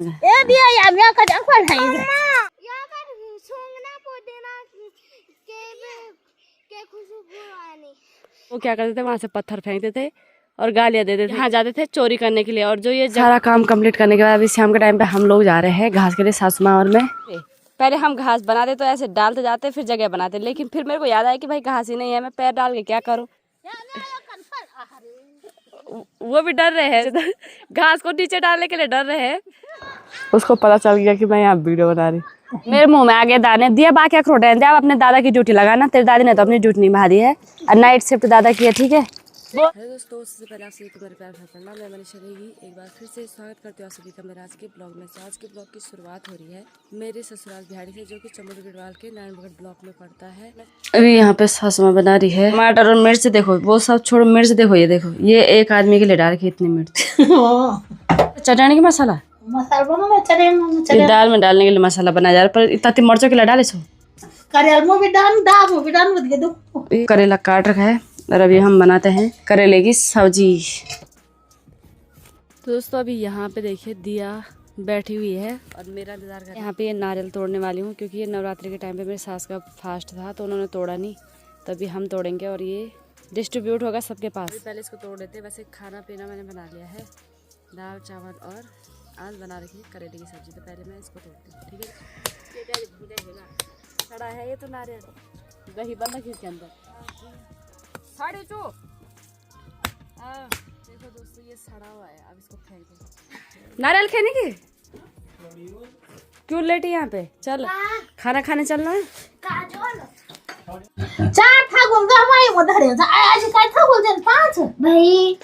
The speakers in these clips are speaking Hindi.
ए दिया या मैं का जान है या कर सूंघना पुदीना के खुशबू आनी। वो क्या करते थे, वहाँ से पत्थर फेंकते थे और गालियाँ देते थे। यहाँ जाते थे चोरी करने के लिए। और जो ये सारा काम कंप्लीट करने के बाद अभी शाम के टाइम पे हम लोग जा रहे हैं घास के लिए, सासू माँ और मैं। पहले हम घास बनाते तो ऐसे डालते जाते फिर जगह बनाते, लेकिन फिर मेरे को याद आया कि भाई घास ही नहीं है, मैं पैर डाल के क्या करूँ। वो भी डर रहे हैं घास को नीचे डालने के लिए डर रहे हैं। उसको पता चल गया कि मैं यहाँ वीडियो बना रही। मेरे मुंह में आ गए दाने। दिया बाकी अखरोट है, अब अपने दादा की ड्यूटी लगाना। तेरे दादी ने तो अपनी ड्यूटी निभा दी है और नाइट शिफ्ट दादा की है, ठीक है। हेलो दोस्तों, उससे पहले आपसे मेरे प्यार भरा प्रणाम। मैं मनीषा देवी एक बार फिर से स्वागत करती हूँ आप सभी का मेरे आज के ब्लॉग में। आज के ब्लॉग की शुरुआत हो रही है मेरे ससुराल बिहाड़ी से, जो कि चमोली गढ़वाल के नारायणगढ़ ब्लॉक में पड़ता है। अभी यहाँ पे सासू माँ बना रही है टमाटर और मिर्च। देखो वो सब छोड़ो, मिर्च देखो, ये देखो, ये एक आदमी के लिए डाल के इतनी मिर्च। चटनी का मसाला ये दाल में डालने के लिए मसाला बनाया जा रहा है, पर इतना मिर्चों के लिए डाले सो करेला काट रखा है और अभी हम बनाते हैं करेले की सब्जी। तो दोस्तों अभी यहाँ पे देखिए दिया बैठी हुई है और मेरा इंतजार कर। यहाँ पे ये नारियल तोड़ने वाली हूँ, क्योंकि ये नवरात्रि के टाइम पे मेरी सास का फास्ट था तो उन्होंने तोड़ा नहीं, तभी हम तोड़ेंगे और ये डिस्ट्रीब्यूट होगा सबके पास। पहले इसको तोड़ देते। वैसे खाना पीना मैंने बना लिया है, दाल चावल और आज बना रखी है करेले की सब्जी। तो पहले मैं इसको तोड़ती हूँ, ठीक है। खड़ा है ये तो नारियल, दही बंद रखी इसके अंदर। साढ़े चो देखो दोस्तों, ये सड़ा हुआ है, अब इसको फेंक दो। नारियल खाने के क्यों लेटी यहाँ पे? चल खाना खाने चलना है। चार था गुंगा हमारे उधर है आज का था बोलते 5 भाई।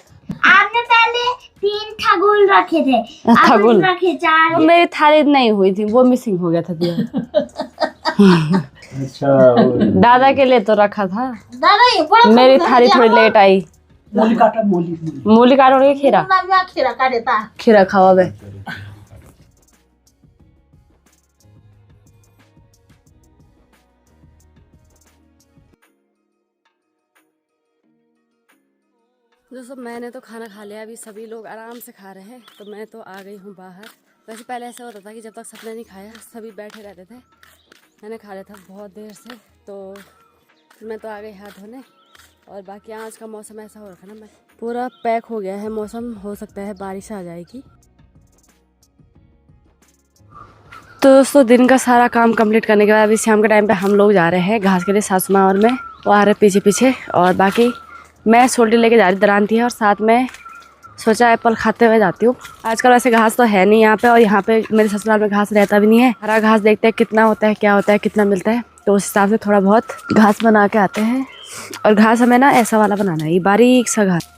आपने पहले 3 ठागुल रखे थे, ठागुल रखे 4। मेरी थाली नहीं हुई थी, वो मिसिंग हो गया था दिया। अच्छा दादा के लिए तो रखा था दादा, मेरी थाली थोड़ी लेट आई। मूली काटो खीरा खीरा का देता खीरा खावा बे। दोस्तों मैंने तो खाना खा लिया, अभी सभी लोग आराम से खा रहे हैं तो मैं तो आ गई हूँ बाहर। वैसे पहले ऐसा होता था कि जब तक सबने नहीं खाया सभी बैठे रहते थे। मैंने खा लिया था बहुत देर से, तो फिर मैं तो आ गई हाथ धोने। और बाकी आज का मौसम ऐसा हो रखा ना, मैं पूरा पैक हो गया है मौसम, हो सकता है बारिश आ जाएगी। तो दोस्तों दिन का सारा काम कंप्लीट करने के बाद अभी शाम के टाइम पे हम लोग जा रहे हैं घास के लिए, सासू माँ और मैं। वो आ रहे पीछे पीछे और बाकी मैं सोल्टी लेके जा रही दरानती है और साथ में सोचा एप्पल खाते हुए जाती हूँ। आजकल वैसे घास तो है नहीं यहाँ पे, और यहाँ पे मेरे ससुराल में घास रहता भी नहीं है। हरा घास देखते हैं कितना होता है, क्या होता है, कितना मिलता है, तो उस हिसाब से थोड़ा बहुत घास बना के आते हैं। और घास हमें ना ऐसा वाला बनाना है, ये बारीक सा घास।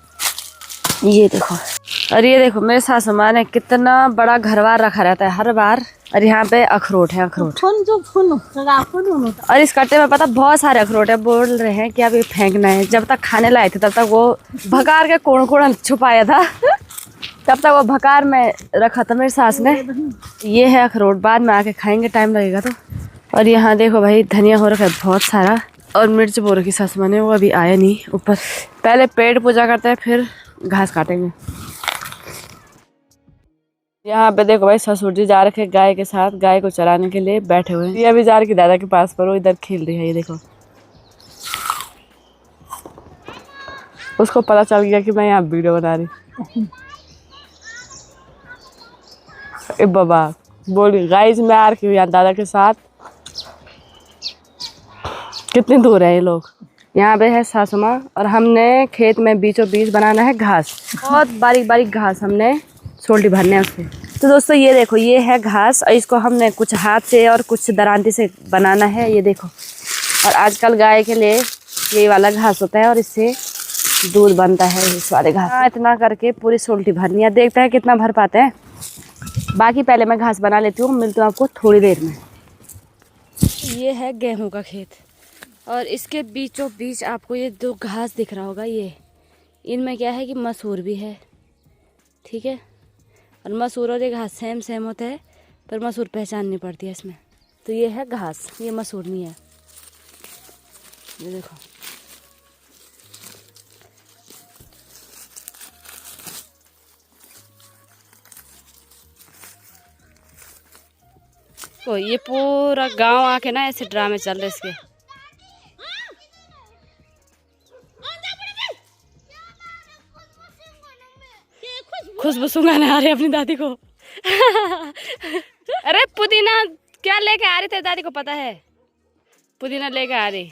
ये देखो, और ये देखो मेरे सासू माँ ने कितना बड़ा घरवार रखा रहता है हर बार। और यहाँ पे अखरोट है, अखरोट और इस कट्टे में पता बहुत सारे अखरोट है। बोल रहे हैं कि अब ये फेंकना है। जब तक खाने लाए थे तब तक वो भकार के कोण कोण छुपाया था तब तक वो भकार में रखा था मेरी सास ने। ये है अखरोट, बाद में आके खाएंगे, टाइम लगेगा तो। और यहाँ देखो भाई धनिया हो रखा है बहुत सारा, और मिर्च बो रखी सासू माँ ने, वो अभी आया नहीं ऊपर। पहले पेट पूजा करते हैं फिर घास काटेंगे। यहाँ पे देखो भाई ससुर जी जा रखे गाय के साथ, गाय को चराने के लिए बैठे हुए हैं। ये अभी जा रही दादा के पास, पर वो इधर खेल रही है। ये देखो उसको पता चल गया कि मैं यहाँ वीडियो बना रही। ए बाबा बोली गाइस मैं आ रही हूँ यहाँ दादा के साथ। कितनी दूर है ये लोग। यहाँ पे है सासू माँ और हमने खेत में बीचों बीच बनाना है घास, बहुत बारीक बारीक घास हमने सोल्टी भरने हैं उससे। तो दोस्तों ये देखो, ये है घास और इसको हमने कुछ हाथ से और कुछ दरांती से बनाना है। ये देखो, और आजकल गाय के लिए ये वाला घास होता है और इससे दूध बनता है इस वाले घास। हाँ इतना करके पूरी सोल्टी भरनी है, देखते हैं कितना भर पाते हैं। बाकी पहले मैं घास बना लेती हूँ, मिलती हूँ आपको थोड़ी देर में। ये है गेहूँ का खेत और इसके बीचों बीच आपको ये 2 घास दिख रहा होगा। ये इनमें क्या है कि मसूर भी है, ठीक है। और मसूर और ये घास सेम सेम होता है, पर मसूर पहचान नहीं पड़ती है इसमें। तो ये है घास, ये मसूर नहीं है। ये देखो तो ये पूरा गांव आके ना ऐसे ड्रामे चल रहे इसके। खुशबू सुंघाने आ रही अपनी दादी को। अरे पुदीना क्या लेके आ रही थे, दादी को पता है पुदीना लेके आ रही।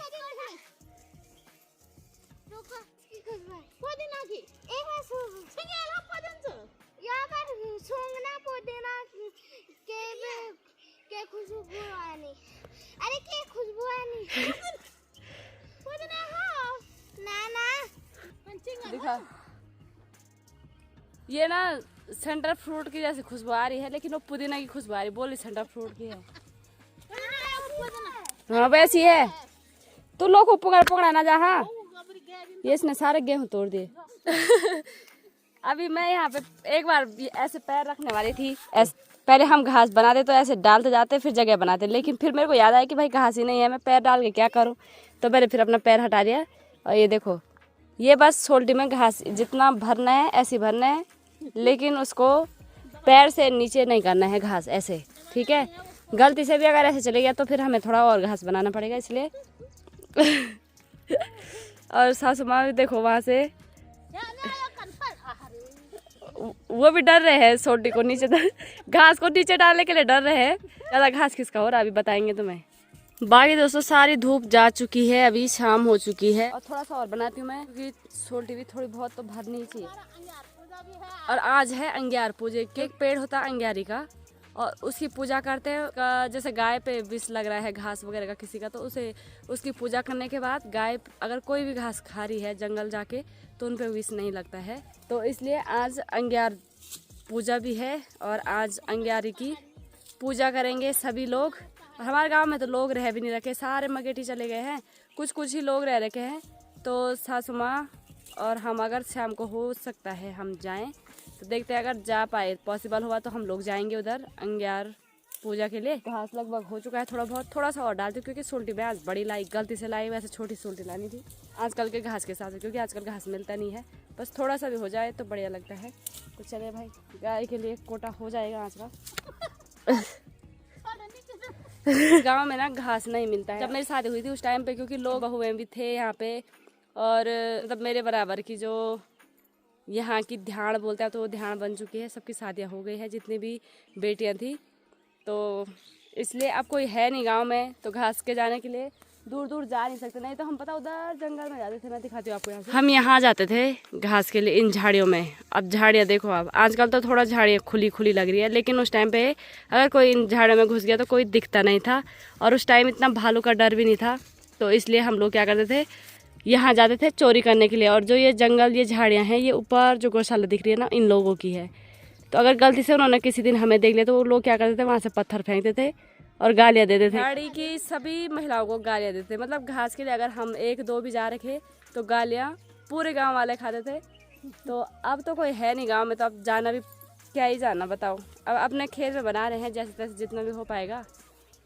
दिखा ये ना सेंटर फ्रूट की जैसे खुशबू आ रही है, लेकिन वो पुदीना की खुशबू आ रही, बोली सेंटर फ्रूट की है। हाँ वैसी है। तू लोग को पकड़ा ना जा। हाँ ये इसने सारे गेहूं तोड़ दिए। अभी मैं यहाँ पे एक बार ऐसे पैर रखने वाली थी, पहले हम घास बनाते तो ऐसे डालते जाते फिर जगह बनाते, लेकिन फिर मेरे को याद आया कि भाई घास ही नहीं है, मैं पैर डाल के क्या करूँ, तो मैंने फिर अपना पैर हटा दिया। और ये देखो ये बस सोल्टी में घास जितना भरना है ऐसे भरना है, लेकिन उसको पैर से नीचे नहीं करना है घास ऐसे, ठीक है। गलती से भी अगर ऐसे चले गया तो फिर हमें थोड़ा और घास बनाना पड़ेगा, इसलिए। और सासू माँ भी देखो वहाँ से वो भी डर रहे हैं सोटी को नीचे घास को नीचे डालने के लिए डर रहे हैं। ज़्यादा घास किसका हो रहा है अभी बताएंगे तुम्हें। बाकी दोस्तों सारी धूप जा चुकी है, अभी शाम हो चुकी है। और थोड़ा सा और बनाती हूँ मैं, क्योंकि सोटी भी थोड़ी बहुत तो भरनी चाहिए। और आज है अंग्यार पूजा, के एक पेड़ होता है अंग्यारी का, और उसकी पूजा करते हैं। जैसे गाय पे विष लग रहा है घास वगैरह का किसी का, तो उसे उसकी पूजा करने के बाद गाय अगर कोई भी घास खा रही है जंगल जाके तो उन पे विष नहीं लगता है। तो इसलिए आज अंग्यार पूजा भी है और आज अंग्यारी की पूजा करेंगे सभी लोग। हमारे गांव में तो लोग रह भी नहीं रखे, सारे मगेटी चले गए हैं, कुछ कुछ ही लोग रह रखे हैं। तो सासू माँ और हम अगर शाम को हो सकता है हम जाएं, तो देखते हैं अगर जा पाए पॉसिबल हुआ तो हम लोग जाएंगे उधर अंग्यार पूजा के लिए। घास लगभग हो चुका है, थोड़ा सा और डालती हूँ, क्योंकि सोल्टी मैं आज बड़ी लाई, गलती से लाई, वैसे छोटी सोल्टी लानी थी आजकल के घास के साथ, क्योंकि आजकल घास मिलता नहीं है। बस थोड़ा सा भी हो जाए तो बढ़िया लगता है। तो चले भाई, गाय के लिए कोटा हो जाएगा आज का। गांव में ना घास नहीं मिलता है। जब मेरी शादी हुई थी उस टाइम पे, क्योंकि लोग बहुएं भी थे यहाँ पे, और मतलब मेरे बराबर की जो यहाँ की ध्यान बोलते हैं, तो वो ध्यान बन चुकी है, सबकी शादियाँ हो गई है जितनी भी बेटियाँ थी। तो इसलिए अब कोई है नहीं गांव में, तो घास के जाने के लिए दूर दूर जा नहीं सकते। नहीं तो हम पता उधर जंगल में जाते थे, मैं दिखाती हूँ आपको। यहाँ हम यहाँ जाते थे घास के लिए इन झाड़ियों में। अब झाड़ियाँ देखो, अब आजकल तो थोड़ा झाड़ियाँ खुली खुली लग रही है, लेकिन उस टाइम पे अगर कोई इन झाड़ियों में घुस गया तो कोई दिखता नहीं था, और उस टाइम इतना भालू का डर भी नहीं था। तो इसलिए हम लोग क्या करते थे, यहाँ जाते थे चोरी करने के लिए। और जो ये जंगल, ये झाड़ियाँ हैं, ये ऊपर जो गौशाला दिख रही है ना, इन लोगों की है। तो अगर गलती से उन्होंने किसी दिन हमें देख लिया तो वो लोग क्या करते थे, वहाँ से पत्थर फेंकते थे और गालियाँ देते थे। झाड़ी की सभी महिलाओं को गालियाँ देते थे, मतलब घास के लिए अगर हम एक दो भी जा रखे तो गालियाँ पूरे गांव वाले खाते थे। तो अब तो कोई है नहीं गांव में, तो अब जाना भी क्या ही जाना, बताओ। अब अपने खेत में बना रहे हैं जैसे तैसे जितना भी हो पाएगा,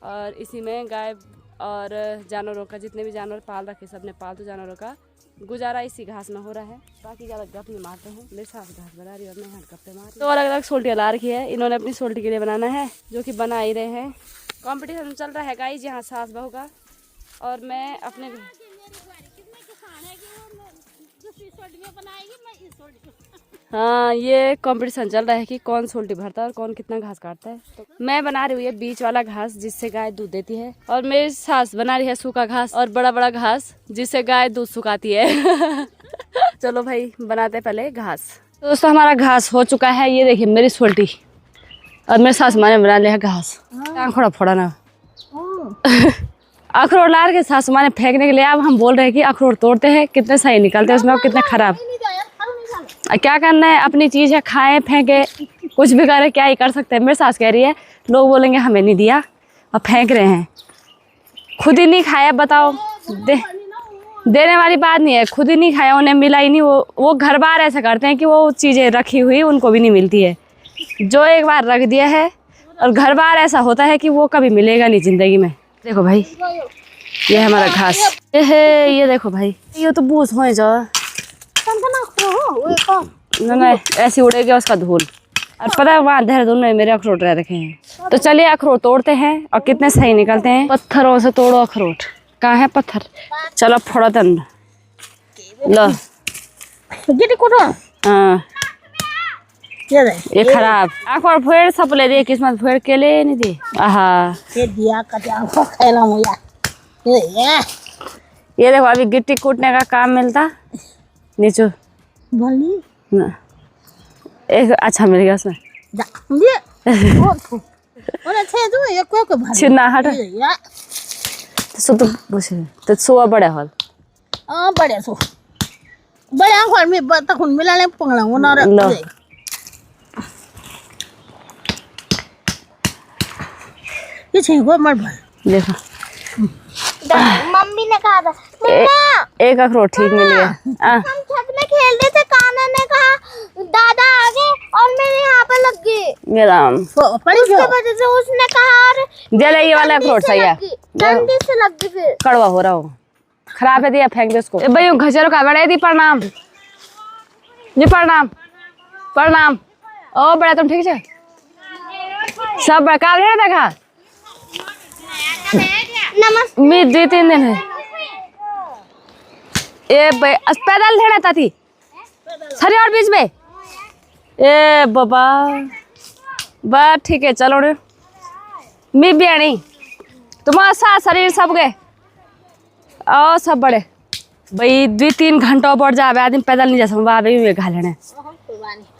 और इसी में गाय और जानवरों का, जितने भी जानवर पाल रखे सबने पालतू जानवरों का गुजारा इसी घास में हो रहा है। बाकी ज़्यादा गप नहीं मारते हैं, मेरे साथ घास बना रही है और मैं यहाँ गप्पे मार। तो अलग अलग सोल्टियाँ ला रखी है इन्होंने अपनी सोल्टी के लिए बनाना है, जो कि बना ही रहे हैं। कंपटीशन चल रहा है गाइस यहाँ सास बहू का, और मैं अपने हाँ ये कंपटीशन चल रहा है कि कौन सोल्टी भरता है और कौन कितना घास काटता है। तो मैं बना रही हूँ ये बीच वाला घास जिससे गाय दूध देती है, और मेरी सास बना रही है सूखा घास और बड़ा बड़ा घास जिससे गाय दूध सुखाती है। चलो भाई बनाते पहले घास। तो दोस्तों हमारा घास हो चुका है, ये देखिए मेरी सोल्टी, और मेरे सास माँ ने बना लिया घास। आंखोड़ा फोड़ा ना अखरोट ला के सासू माँ ने फेंकने के लिए। अब हम बोल रहे हैं कि अखरोट तोड़ते हैं, कितने सही निकलते हैं उसमें और कितने खराब। क्या करना है, अपनी चीज़ है, खाएं फेंके कुछ भी करें, क्या ही कर सकते हैं। मेरी सास कह रही है लोग बोलेंगे हमें नहीं दिया और फेंक रहे हैं, खुद ही नहीं खाया, बताओ। देने वाली बात नहीं है, खुद ही नहीं खाया, उन्हें मिला ही नहीं। वो घर बार ऐसा करते हैं कि वो चीज़ें रखी हुई उनको भी नहीं मिलती है, जो एक बार रख दिया है। और घर बार ऐसा होता है कि वो कभी मिलेगा नहीं ज़िंदगी में। देखो भाई ये है हमारा घास, ये देखो भाई, ये तो बूस हो जा ना, ऐसे उड़ेगा उसका धूल। और पता है वहाँ देहरादून में मेरे अखरोट रह रखे हैं। तो चलिए अखरोट तोड़ते हैं और कितने सही निकलते हैं। पत्थरों से तोड़ो अखरोट। कहाँ है पत्थर? चलो फोड़ा तन लो। हाँ ये खराब अखरोट फेड़ सब ले दे, किस्मत फेड़ के ले नहीं दे। आहा ये देखो अभी गिट्टी कूटने का काम मिलता नीचो ना। एक अच्छा मिल गया उसमें छिन्ना हट सो तो बुझे तो सोआ बड़े हॉल बड़े सो बड़े हॉल में तक मिला ले पंगला वो ना ये छेगो मर देखो मम्मी ने कहा था एक अखरोट ठीक मिल गया। हम छत में खेल रहे थे, कान्हा ने कहा दादा आ गए और मेरे यहाँ पे लग गए मेरा उसके वजह से उसने कहा जले ये वाला अखरोट सही है, जल्दी से लग गई फिर कड़वा हो रहा हो खराब है दिया फेंक दे उसको। भाई घचरों का बड़े दी प्रणाम जी प्रणाम प्रणाम। ओ बड़ा तुम ठीक है सब बड़का है देखा नमस्ते मैं 2-3 दिन है ए पैदल ढेड़ा ताती सरी और बीच में ए बाबा बस ठीक है चलो रे मैं भी नहीं तुम्हारा साथ शरीर सब गए और सब बड़े भाई 2-3 घंटों बढ़ जाए आदमी पैदल नहीं जा सकता वहाँ भी घा लेने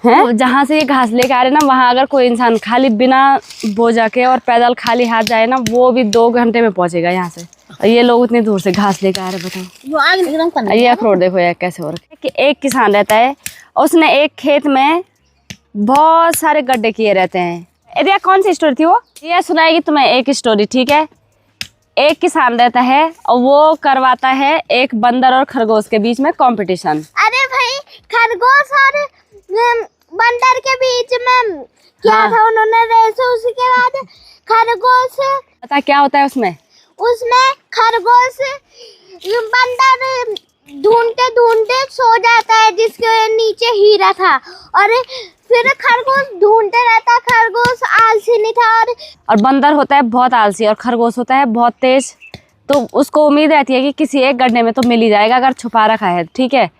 हैं। जहाँ से ये घास लेके आ रहे ना वहाँ अगर कोई इंसान खाली बिना बोझा के और पैदल खाली हाथ जाए ना वो भी 2 घंटे में पहुँचेगा यहाँ से। और ये लोग इतनी दूर से घास लेके आ रहे बताओ। ये अखरोट देखो यार कैसे हो रहा है। एक किसान रहता है उसने एक खेत में बहुत सारे गड्ढे किए रहते हैं। ये कौन सी स्टोरी थी वो? ये सुनाएगी तुम्हें एक स्टोरी ठीक है। एक किसान रहता है और वो करवाता है एक बंदर और खरगोश के बीच में कंपटीशन। अरे भाई खरगोश और बंदर के बीच में क्या था उन्होंने रेस, उसके बाद खरगोश पता क्या होता है उसमें खरगोश बंदर ढूंढते ढूंढते सो जाता है जिसके नीचे हीरा था और फिर खरगोश ढूंढते रहता। खरगोश आलसी नहीं था और बंदर होता है बहुत आलसी और खरगोश होता है बहुत तेज। तो उसको उम्मीद रहती है कि किसी एक गड्ढे में तो मिल ही जाएगा अगर छुपा रखा है ठीक है।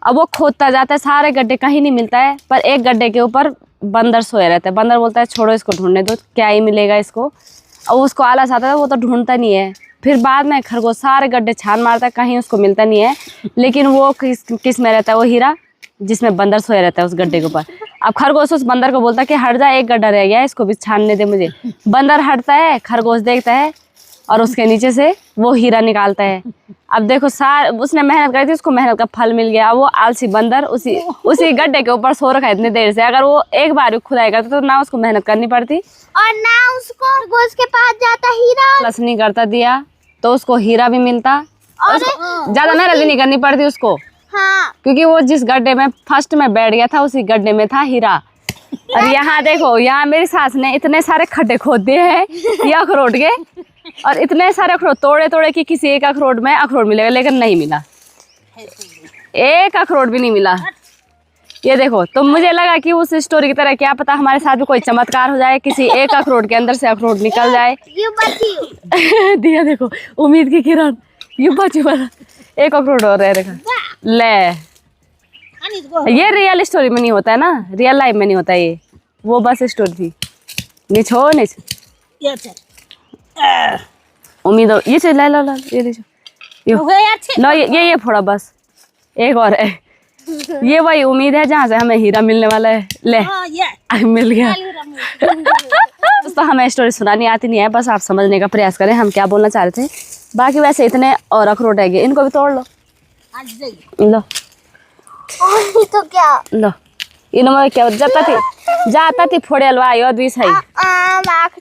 अब वो खोदता जाता है सारे गड्ढे कहीं नहीं मिलता है पर एक गड्ढे के ऊपर बंदर सोए रहते हैं। बंदर बोलता है छोड़ो इसको ढूंढने दो क्या ही मिलेगा इसको। और उसको आलस आता है वो तो ढूंढता नहीं है। फिर बाद में खरगोश सारे गड्ढे छान मारता है कहीं उसको मिलता नहीं है। लेकिन वो किस में रहता है वो हीरा जिसमें बंदर सोया रहता है उस गड्ढे के ऊपर। अब खरगोश उस बंदर को बोलता है कि हट जा एक गड्ढा रह गया है इसको भी छानने दे मुझे। बंदर हटता है खरगोश देखता है और उसके नीचे से वो हीरा निकालता है। अब देखो उसने मेहनत करी थी उसको मेहनत का फल मिल गया। वो आलसी बंदर उसी गड्ढे के ऊपर सो रखा है इतनी देर से। अगर वो एक बार खुदाई करता तो ना उसको मेहनत करनी पड़ती और ना उसको खरगोश के पास जाता हीरा। प्लस नहीं करता दिया तो उसको हीरा भी मिलता और ज्यादा मेहनत भी नहीं करनी पड़ती उसको। हाँ। क्योंकि वो जिस गड्ढे में फर्स्ट में बैठ गया था उसी गड्ढे में था हीरा। और यहाँ देखो यहाँ मेरी सास ने इतने सारे खड्डे खोद दिए हैं ये अखरोट के और इतने सारे अखरोट तोड़े कि किसी एक अखरोट में अखरोट मिलेगा लेकिन नहीं मिला। एक अखरोट भी नहीं मिला। ये देखो तो मुझे लगा कि उस स्टोरी की तरह क्या पता हमारे साथ भी कोई चमत्कार हो जाए किसी एक अखरोट के अंदर से अखरोट निकल जाए। दिया देखो उम्मीद की किरण यू बची वाला एक अखरोट और रह रखा ले। ये रियल स्टोरी में नहीं होता है ना रियल लाइफ में नहीं होता ये वो बस स्टोरी थी। नीच हो नीच उम्मीद ये चल ला ला ये ले लो ये फोड़ा बस एक और है। ये वही उम्मीद है जहाँ से हमें हीरा मिलने वाला है। ले मिल गया। तो हमें स्टोरी सुनानी आती नहीं है बस आप समझने का प्रयास करें हम क्या बोलना चाह रहे थे। बाकी वैसे इतने और अखरोट है इनको भी तोड़ लो लो तो क्या लो इनमें क्या जाता थी फोड़े हलवाई और भी सही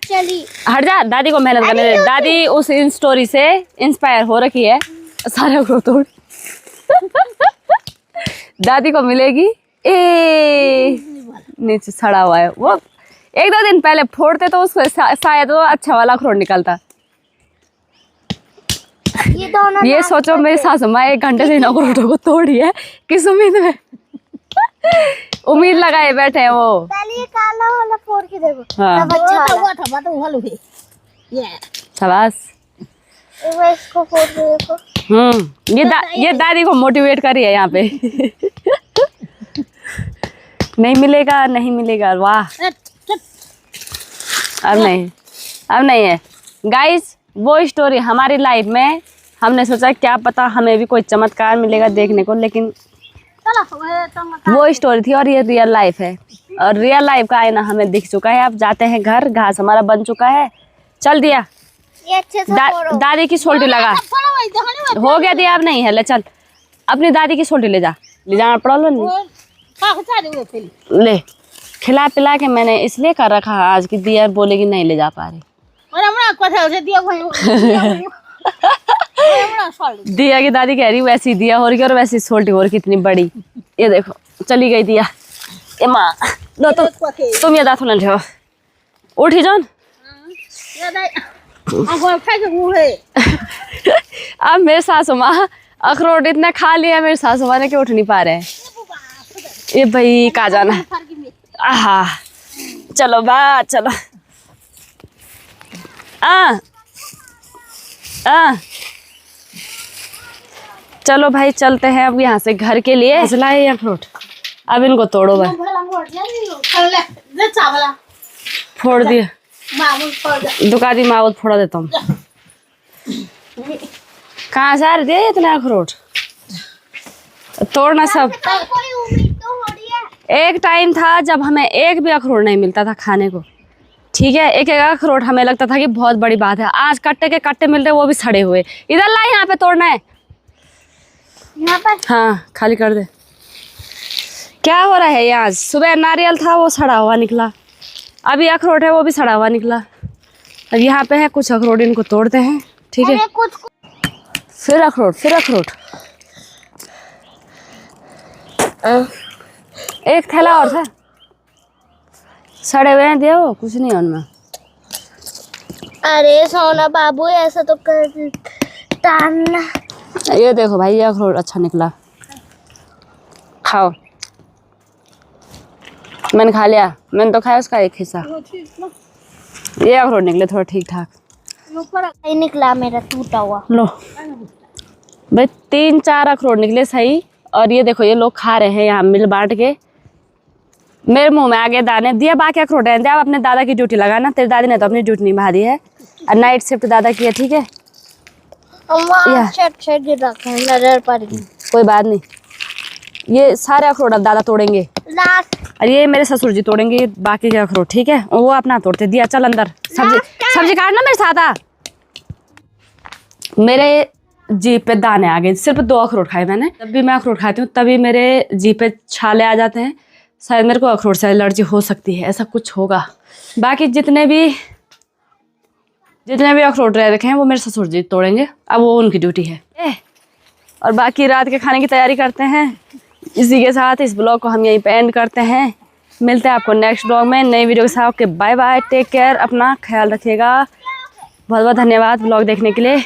चली हट जा। दादी को मेहनत करने दे। दादी उस इन स्टोरी से इंस्पायर हो रखी है सारे अखरोट तोड़ दादी को मिलेगी ए नीचे सड़ा हुआ है वो 1-2 दिन पहले फोड़ते तो उसको शायद वो अच्छा वाला अखरोट निकलता। ये सोचो मेरी सासू माँ 1 घंटे से इन अखरोटों को तोड़ी है किस उम्मीद में उम्मीद लगाए बैठे हैं वो। पहले ये काला वाला फोड़ के देखो। हाँ। तब अच्छा वाला। हुआ था तो हल हुई ये शाबाश। एक बार इसको फोड़ के देखो। ये दादी को मोटिवेट करी है यहाँ पे। नहीं मिलेगा, नहीं मिलेगा। वाह, अब नहीं है गाइस। वो स्टोरी हमारी लाइफ में हमने सोचा क्या पता हमें भी कोई चमत्कार मिलेगा देखने को, लेकिन वो स्टोरी थी और ये रियल लाइफ है। और रियल लाइफ का आईना हमें दिख चुका है। अब जाते हैं घर, घास हमारा बन चुका है। चल दिया, ये अच्छे से फोड़ो। दादी की सोल्टी लगा। हो गया दिया, अब नहीं है। ले चल अपनी दादी की सोल्टी ले जाना पड़ा। लो ले, खिला पिला के मैंने इसलिए कर रखा आज की दिया बोलेगी नहीं ले जा पा रही। दिया की दादी कह रही वैसी दिया हो रही और वैसी सोल्टी हो रही कितनी बड़ी। ये देखो चली गई दिया। ए माँ लो तुम ये दांत न ठो उठी जान। अब मेरे सासू माँ अखरोट इतना खा लिया मेरे सासू माँ ने कि उठ नहीं पा रहे हैं। ये भाई कहाँ जाना। आहा चलो बा चलो। चलो भाई चलते हैं अब यहाँ से घर के लिए। लाए अखरोट, अब इनको तोड़ो भाई। फोड़ दिया दुका दी माँ फोड़ा देता हूँ। कहाँ से आ रहे थे इतने अखरोट तोड़ना सब। कोई उम्मीद तो हो रही है। एक टाइम था जब हमें एक भी अखरोट नहीं मिलता था खाने को, ठीक है। एक एक अखरोट हमें लगता था कि बहुत बड़ी बात है। आज कट्टे के कट्टे मिल रहे, वो भी सड़े हुए। इधर ला, यहाँ पे तोड़ना है। यहाँ पर हाँ खाली कर दे। क्या हो रहा है ये? आज सुबह नारियल था वो सड़ा हुआ निकला, अभी अखरोट है वो भी सड़ा हुआ निकला। अब यहाँ पे है कुछ अखरोट, इनको तोड़ते हैं, ठीक है। अरे कुछ फिर अखरोट, फिर अखरोट। एक थैला और था, सड़े हुए हैं, दिया वो कुछ नहीं है उनमें। अरे सोना बाबू ऐसा तो कर टालना। ये देखो भाई ये अखरोट अच्छा निकला, खाओ। मैंने खा लिया, मैंने तो खाया उसका एक हिस्सा। ये अखरोट निकले थोड़ा ठीक ठाक। नहीं निकला मेरा टूटा हुआ। लो भाई 3-4 अखरोट निकले सही। और ये देखो ये लोग खा रहे हैं यहाँ मिल बांट के। मेरे मुंह में आ गए दाने। दिया बाकी अखरोट है, आप अपने दादा की ड्यूटी लगाना। तेरी दादी ने तो अपनी ड्यूटी निभा दी है और नाइट शिफ्ट दादा की है, ठीक है। नजर पड़ गई। कोई बात नहीं, ये सारे अखरोट अब दादा तोड़ेंगे लास्ट और ये मेरे ससुर जी तोड़ेंगे ये बाकी के अखरोट, ठीक है। वो अपना तोड़ते। दिया चल अंदर, सब्जी काटना मेरे साथ आ। मेरे जीभ पे दाने आ गए, सिर्फ 2 अखरोट खाए मैंने। जब भी मैं अखरोट खाती हूँ तभी मेरे जीभ पे छाले आ जाते हैं। शायद मेरे को अखरोट से एलर्जी हो सकती है, ऐसा कुछ होगा। बाकी जितने भी अखरोट रह रखे हैं वो मेरे ससुर जी तोड़ेंगे, अब वो उनकी ड्यूटी है। और बाकी रात के खाने की तैयारी करते हैं। इसी के साथ इस ब्लॉग को हम यहीं पे एंड करते हैं। मिलते हैं आपको नेक्स्ट ब्लॉग में नई वीडियो के साथ। Okay bye bye, take care, अपना ख्याल रखिएगा। बहुत बहुत धन्यवाद ब्लॉग देखने के लिए।